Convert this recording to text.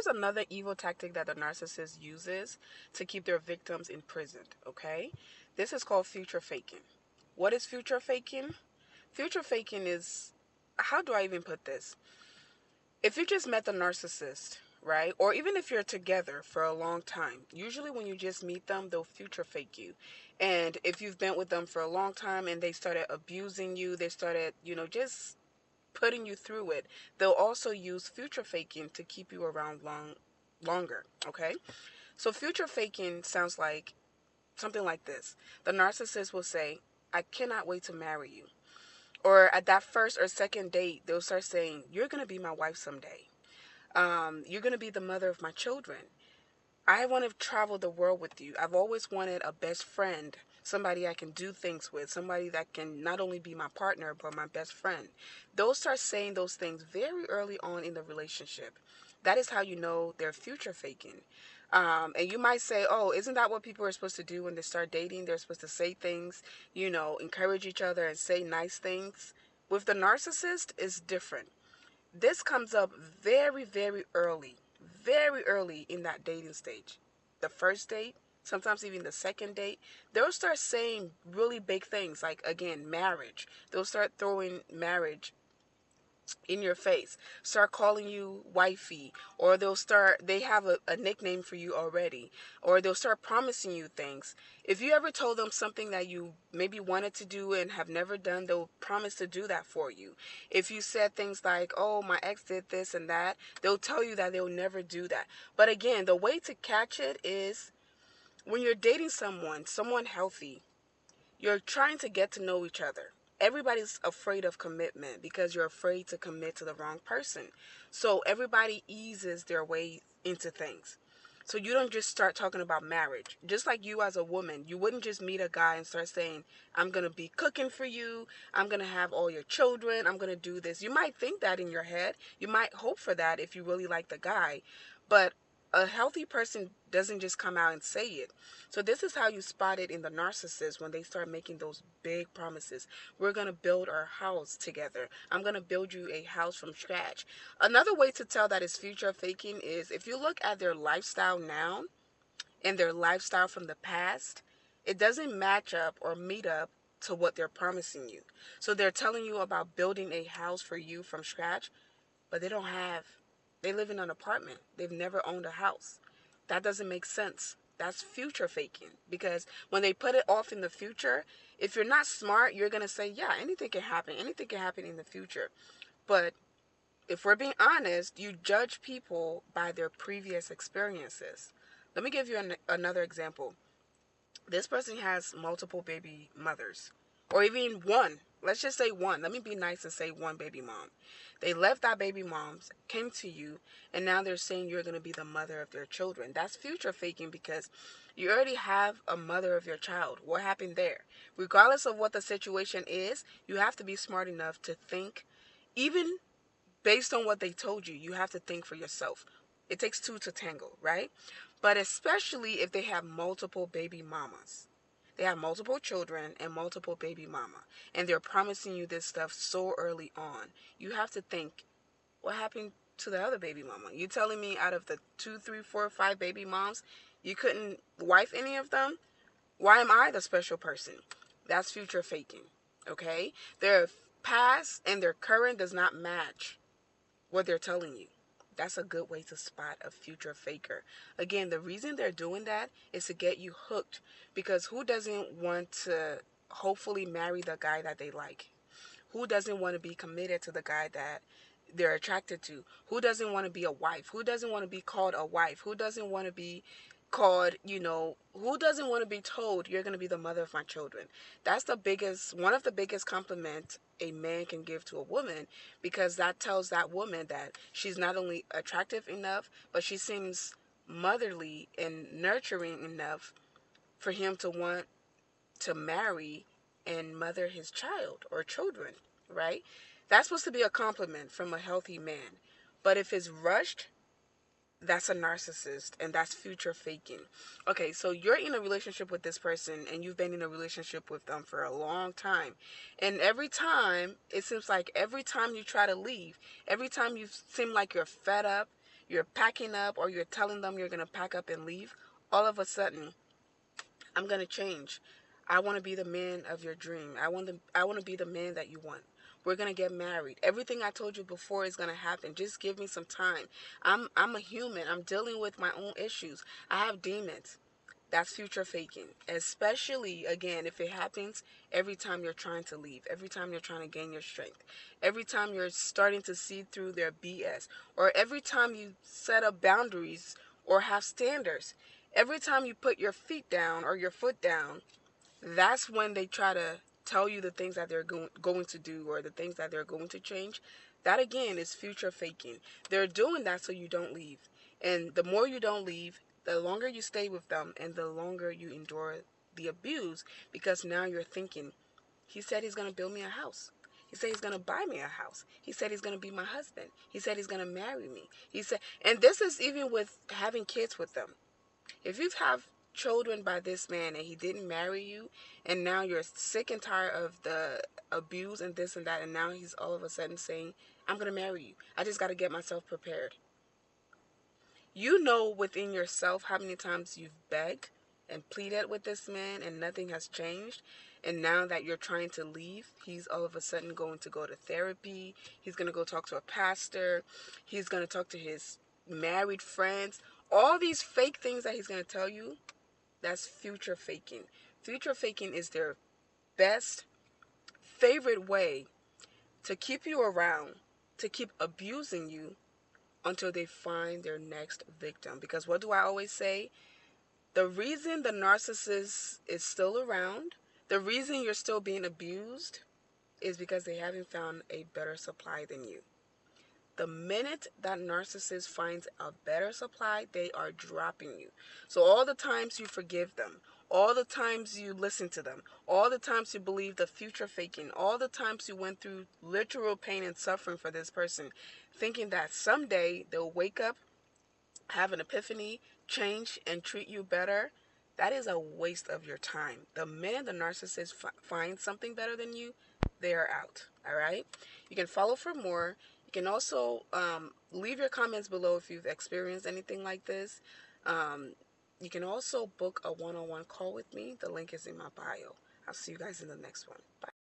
here's another evil tactic that the narcissist uses to keep their victims imprisoned, okay? This is called future faking. What is future faking? Future faking is, how do I even put this? If you just met the narcissist, right? Or even if you're together for a long time, usually when you just meet them, they'll future fake you. And if you've been with them for a long time and they started abusing you, they started, just putting you through it, they'll also use future faking to keep you around longer, okay? So future faking sounds like something like this. The narcissist will say, "I cannot wait to marry you." Or at that first or second date, they'll start saying, "You're going to be my wife someday. You're going to be the mother of my children. I want to travel the world with you. I've always wanted a best friend, somebody I can do things with, somebody that can not only be my partner, but my best friend." They'll start saying those things very early on in the relationship. That is how you know they're future faking. And you might say, "Oh, isn't that what people are supposed to do when they start dating? They're supposed to say things, encourage each other and say nice things." With the narcissist, it's different. This comes up very, very early in that dating stage. The first date, sometimes even the second date, they'll start saying really big things like, again, marriage. They'll start throwing marriage in your face, start calling you wifey, or they have a nickname for you already, or they'll start promising you things. If you ever told them something that you maybe wanted to do and have never done, they'll promise to do that for you. If you said things like, "Oh, my ex did this and that," they'll tell you that they'll never do that. But again, the way to catch it is when you're dating someone healthy, you're trying to get to know each other. Everybody's afraid of commitment because you're afraid to commit to the wrong person. So everybody eases their way into things. So you don't just start talking about marriage. Just like you as a woman, you wouldn't just meet a guy and start saying, "I'm going to be cooking for you. I'm going to have all your children. I'm going to do this." You might think that in your head. You might hope for that if you really like the guy. But a healthy person doesn't just come out and say it. So this is how you spot it in the narcissist when they start making those big promises. "We're going to build our house together. I'm going to build you a house from scratch." Another way to tell that it's future faking is if you look at their lifestyle now and their lifestyle from the past, it doesn't match up or meet up to what they're promising you. So they're telling you about building a house for you from scratch, but they live in an apartment. They've never owned a house. That doesn't make sense. That's future faking because when they put it off in the future, if you're not smart, you're going to say, "Yeah, anything can happen. Anything can happen in the future." But if we're being honest, you judge people by their previous experiences. Let me give you another example. This person has multiple baby mothers, or even one. Let's just say one. Let me be nice and say one baby mom. They left that baby moms, came to you, and now they're saying you're going to be the mother of their children. That's future faking because you already have a mother of your child. What happened there? Regardless of what the situation is, you have to be smart enough to think, even based on what they told you, you have to think for yourself. It takes two to tango, right? But especially if they have multiple baby mamas. They have multiple children and multiple baby mama. And they're promising you this stuff so early on. You have to think, what happened to the other baby mama? You telling me out of the 2, 3, 4, 5 baby moms, you couldn't wife any of them? Why am I the special person? That's future faking, okay? Their past and their current does not match what they're telling you. That's a good way to spot a future faker. Again, the reason they're doing that is to get you hooked because who doesn't want to hopefully marry the guy that they like? Who doesn't want to be committed to the guy that they're attracted to? Who doesn't want to be a wife? Who doesn't want to be called a wife? Who doesn't want to be called, who doesn't want to be told you're going to be the mother of my children? That's one of the biggest compliments a man can give to a woman because that tells that woman that she's not only attractive enough, but she seems motherly and nurturing enough for him to want to marry and mother his child or children, right? That's supposed to be a compliment from a healthy man. But if it's rushed, that's a narcissist and that's future faking. Okay, so you're in a relationship with this person and you've been in a relationship with them for a long time. And every time, it seems like every time you try to leave, every time you seem like you're fed up, you're packing up, or you're telling them you're going to pack up and leave, all of a sudden, I'm going to change. I want to be the man of your dream. I want to be the man that you want. We're going to get married. Everything I told you before is going to happen. Just give me some time. I'm a human. I'm dealing with my own issues. I have demons. That's future faking. Especially, again, if it happens every time you're trying to leave, every time you're trying to gain your strength, every time you're starting to see through their BS, or every time you set up boundaries or have standards, every time you put your feet down or your foot down, that's when they try to tell you the things that they're going to do, or the things that they're going to change. That again is future faking. They're doing that so you don't leave. And the more you don't leave, the longer you stay with them and the longer you endure the abuse, because now you're thinking, he said he's going to build me a house. He said he's going to buy me a house. He said he's going to be my husband. He said he's going to marry me. He said, and this is even with having kids with them. If you have children by this man and he didn't marry you, and now you're sick and tired of the abuse and this and that, and now he's all of a sudden saying, I'm going to marry you. I just got to get myself prepared. You know within yourself how many times you've begged and pleaded with this man and nothing has changed. And now that you're trying to leave, he's all of a sudden going to go to therapy. He's going to go talk to a pastor. He's going to talk to his married friends. All these fake things that he's going to tell you, that's future faking. Future faking is their best, favorite way to keep you around, to keep abusing you until they find their next victim. Because what do I always say? The reason the narcissist is still around, the reason you're still being abused, is because they haven't found a better supply than you. The minute that narcissist finds a better supply, they are dropping you. So all the times you forgive them, all the times you listen to them, all the times you believe the future faking, all the times you went through literal pain and suffering for this person, thinking that someday they'll wake up, have an epiphany, change, and treat you better, that is a waste of your time. The minute the narcissist finds something better than you, they are out. All right? You can follow for more. You can also leave your comments below if you've experienced anything like this. You can also book a one-on-one call with me. The link is in my bio. I'll see you guys in the next one. Bye.